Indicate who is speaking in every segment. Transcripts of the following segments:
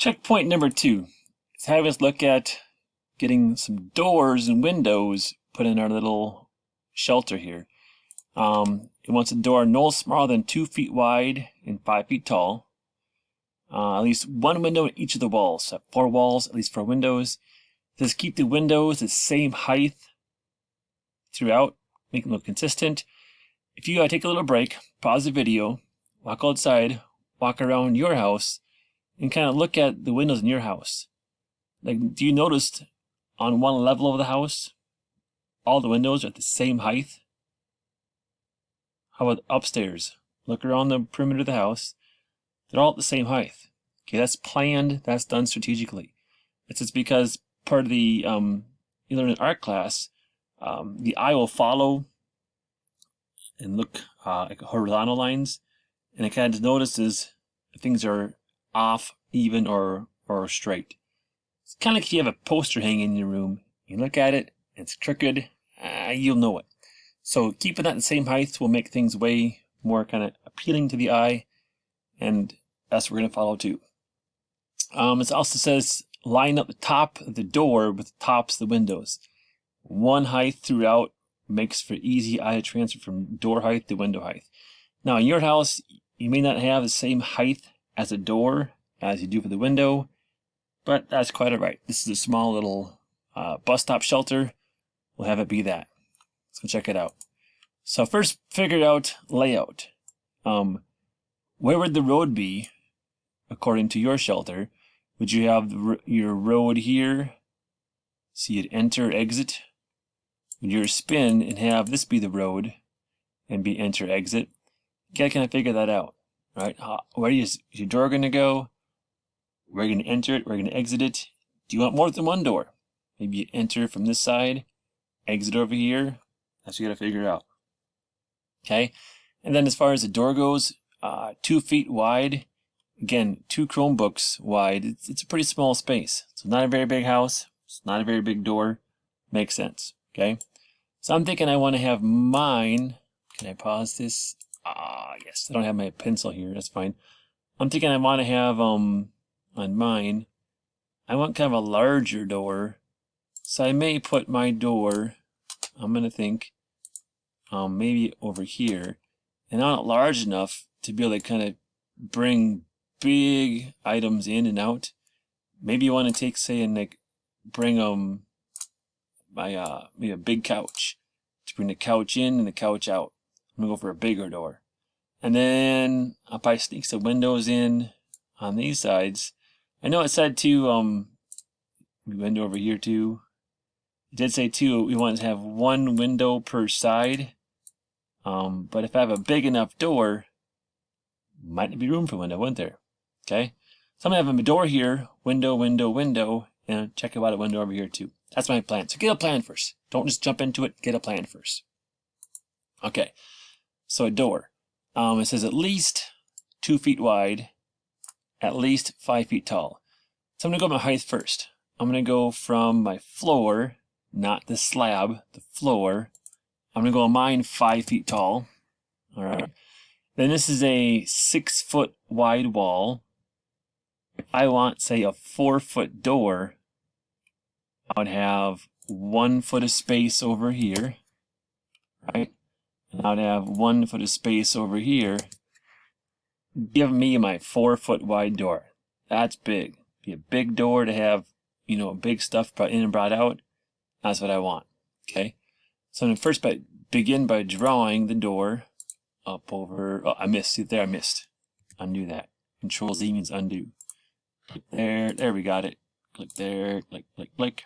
Speaker 1: Checkpoint number 2 is have us look at getting some doors and windows put in our little shelter here. It wants a door no smaller than 2 feet wide and 5 feet tall. At least one window in each of the walls. So 4 walls, at least 4 windows. It says keep the windows the same height throughout, make them look consistent. If you take a little break, pause the video, walk outside, walk around your house, and kind of look at the windows in your house. Like, do you notice on one level of the house, all the windows are at the same height? How about upstairs? Look around the perimeter of the house. They're all at the same height. Okay, that's planned. That's done strategically. It's just because part of the e-learning art class, the eye will follow and look like horizontal lines, and it kind of just notices if things are off, even, or straight. It's kind of like if you have a poster hanging in your room. You look at it, it's crooked, you'll know it. So keeping that in the same height will make things way more kind of appealing to the eye, and that's what we're going to follow too. It also says line up the top of the door with the tops of the windows. One height throughout makes for easy eye transfer from door height to window height. Now in your house, you may not have the same height as a door as you do for the window, but that's quite alright. This is a small little bus stop shelter. We'll have it be that. So check it out. So first, figure out layout. Where would the road be according to your shelter? Would you have your road here, so you'd enter, exit? Would you spin and have this be the road and be enter, exit? You gotta kind of figure that out, right? Where is your door going to go? Where are you going to enter it? Where are you going to exit it? Do you want more than one door? Maybe you enter from this side, exit over here. That's what you got to figure out. Okay, and then as far as the door goes, 2 feet wide. Again, 2 Chromebooks wide. It's a pretty small space. So not a very big house. It's not a very big door. Makes sense. Okay, so I'm thinking I want to have mine. Can I pause this? Yes. I don't have my pencil here. That's fine. I'm thinking I want to have on mine, I want kind of a larger door. So I may put my door, I'm going to think, maybe over here. And I want it large enough to be able to kind of bring big items in and out. Maybe you want to take, say, and like bring my maybe a big couch to bring the couch in and the couch out. I'm gonna go for a bigger door, and then I'll probably sneak some windows in on these sides. I know it said to window over here too. It did say too we want to have 1 window per side. But if I have a big enough door, might not be room for a window, wouldn't there? Okay, so I'm gonna have a door here, window, window, window, and check out a window over here too. That's my plan. So get a plan first. Don't just jump into it. Get a plan first. Okay, so a door. It says at least 2 feet wide, at least 5 feet tall. So I'm gonna go my height first. I'm gonna go from my floor, not the slab, the floor. I'm gonna go on mine 5 feet tall. All right. Then this is a 6 foot wide wall. If I want, say, a 4 foot door, I would have 1 foot of space over here, right? And I'd have 1 foot of space over here. Give me my 4 foot wide door. That's big. Be a big door to have, big stuff brought in and brought out. That's what I want. Okay. So I'm gonna first begin by drawing the door up over. Oh, I missed. See there, I missed. Undo that. Control Z means undo. Click there. There we got it. Click there. Click, click, click.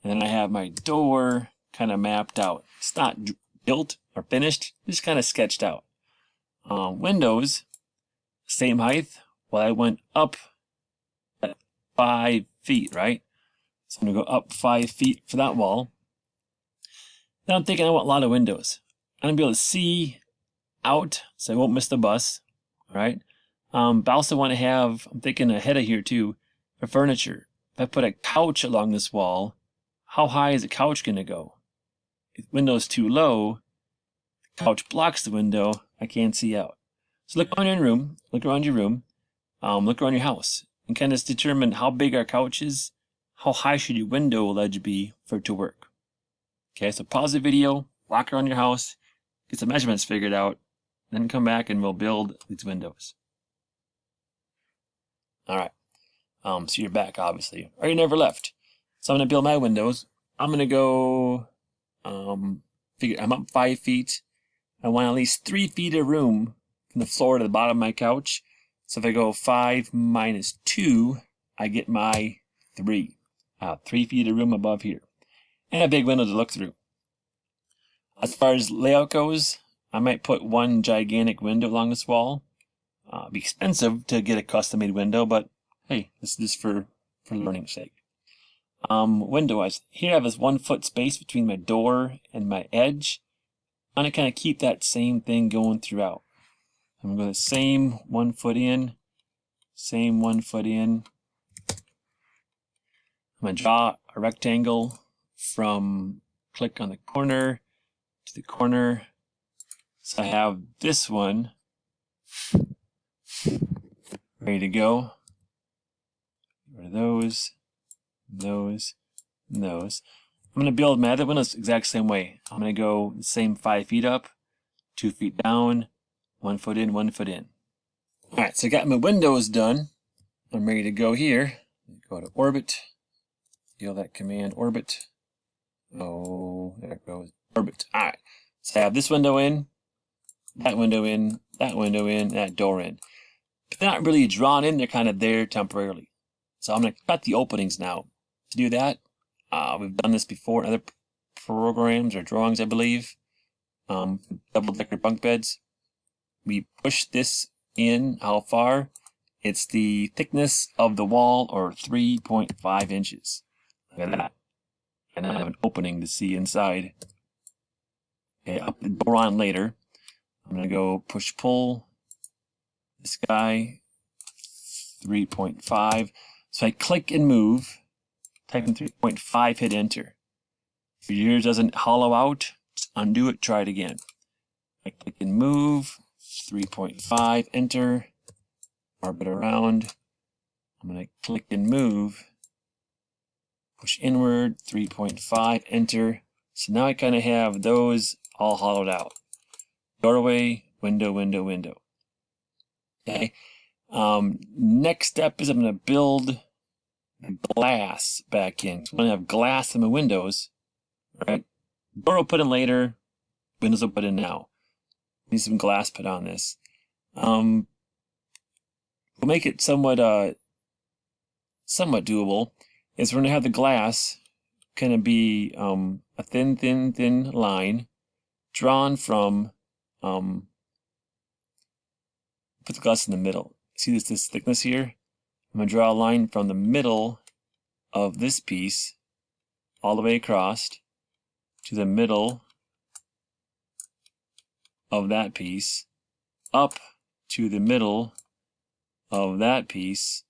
Speaker 1: And then I have my door kind of mapped out. It's not built or finished, just kind of sketched out. Windows, same height. Well, I went up at 5 feet, right? So I'm going to go up 5 feet for that wall. Then I'm thinking I want a lot of windows. I'm going to be able to see out, so I won't miss the bus, all right? But I also want to have, I'm thinking ahead of here too, for furniture. If I put a couch along this wall, how high is the couch going to go? If the window's too low, the couch blocks the window, I can't see out. So look around your room, look around your room, look around your house. and kind of determine how big our couch is, how high should your window ledge be for it to work. Okay, so pause the video, walk around your house, get some measurements figured out, then come back and we'll build these windows. All right, so you're back, obviously, or you never left. So I'm gonna build my windows. I'm gonna go, figure I'm up 5 feet. I want at least 3 feet of room from the floor to the bottom of my couch. So if I go 5 minus 2, I get my 3. 3 feet of room above here. And a big window to look through. As far as layout goes, I might put one gigantic window along this wall. It'd be expensive to get a custom-made window, but hey, this is just for learning's sake. Window-wise, here I have this 1 foot space between my door and my edge. I'm going to kind of keep that same thing going throughout. I'm going to go the same 1 foot in, same 1 foot in. I'm going to draw a rectangle from click on the corner to the corner. So I have this one ready to go. Get rid of those, those, and those. I'm going to build my other windows the exact same way. I'm going to go the same 5 feet up, 2 feet down, 1 foot in, 1 foot in. All right, so I got my windows done. I'm ready to go here. Go to orbit. Feel that command orbit. Oh, there it goes. Orbit. All right. So I have this window in, that window in, that window in, that door in. But they're not really drawn in. They're kind of there temporarily. So I'm going to cut the openings now. To do that, we've done this before in other programs or drawings, I believe. Double-decker bunk beds. We push this in. How far? It's the thickness of the wall, or 3.5 inches. Look at that. And I have an opening to see inside. Okay, I'll put the door on later. I'm going to go push-pull. This guy, 3.5. So I click and move. Type in 3.5, hit enter. If yours doesn't hollow out, just undo it, try it again. I click and move, 3.5, enter, orbit around. I'm going to click and move, push inward, 3.5, enter. So now I kind of have those all hollowed out. Doorway, window, window, window. Okay. Next step is I'm going to build glass back in. So I'm going to have glass in my windows. Right? Door will put in later. Windows will put in now. Need some glass put on this. We'll make it somewhat doable. Is we're going to have the glass kind of be a thin line drawn from. Put the glass in the middle. See this thickness here? I'm going to draw a line from the middle of this piece all the way across to the middle of that piece, up to the middle of that piece,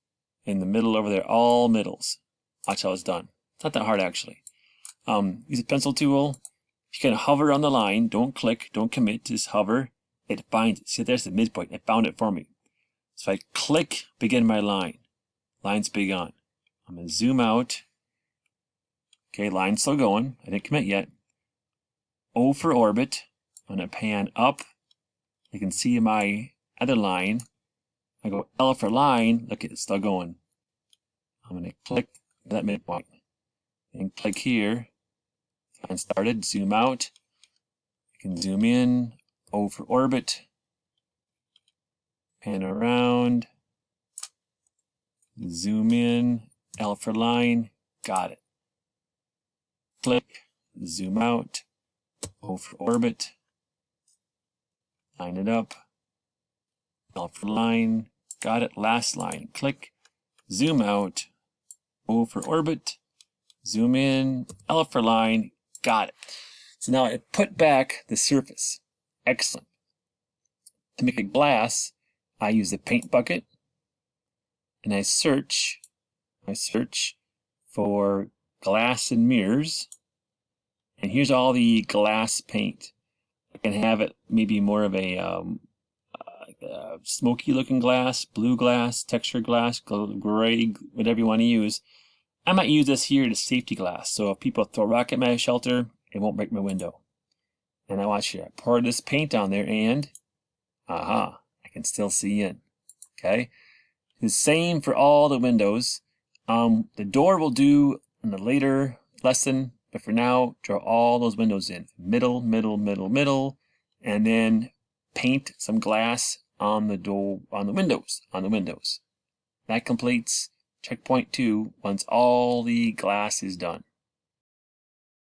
Speaker 1: in the middle over there, all middles. Watch how it's done. It's not that hard, actually. Use a pencil tool. You can hover on the line. Don't click, don't commit, just hover. It finds it. See, there's the midpoint. It found it for me. So I click, begin my line. Line's begun. I'm going to zoom out. Okay, line's still going. I didn't commit yet. O for orbit. I'm going to pan up. You can see my other line. I go L for line. Look, it's still going. I'm going to click that midpoint. And click here. Line started. Zoom out. I can zoom in. O for orbit. Pan around. Zoom in. L for line. Got it. Click. Zoom out. O for orbit. Line it up. L for line. Got it. Last line. Click. Zoom out. O for orbit. Zoom in. L for line. Got it. So now I put back the surface. Excellent. To make a glass, I use a paint bucket. And I search for glass and mirrors. And here's all the glass paint. I can have it maybe more of a smoky looking glass, blue glass, textured glass, gray, whatever you want to use. I might use this here as safety glass, so if people throw a rock at my shelter, it won't break my window. And I watch here, pour this paint on there, and aha, I can still see in. Okay, the same for all the windows. The door will do in the later lesson, but for now, draw all those windows in. Middle, middle, middle, middle, and then paint some glass on the door, on the windows. That completes checkpoint 2 once all the glass is done.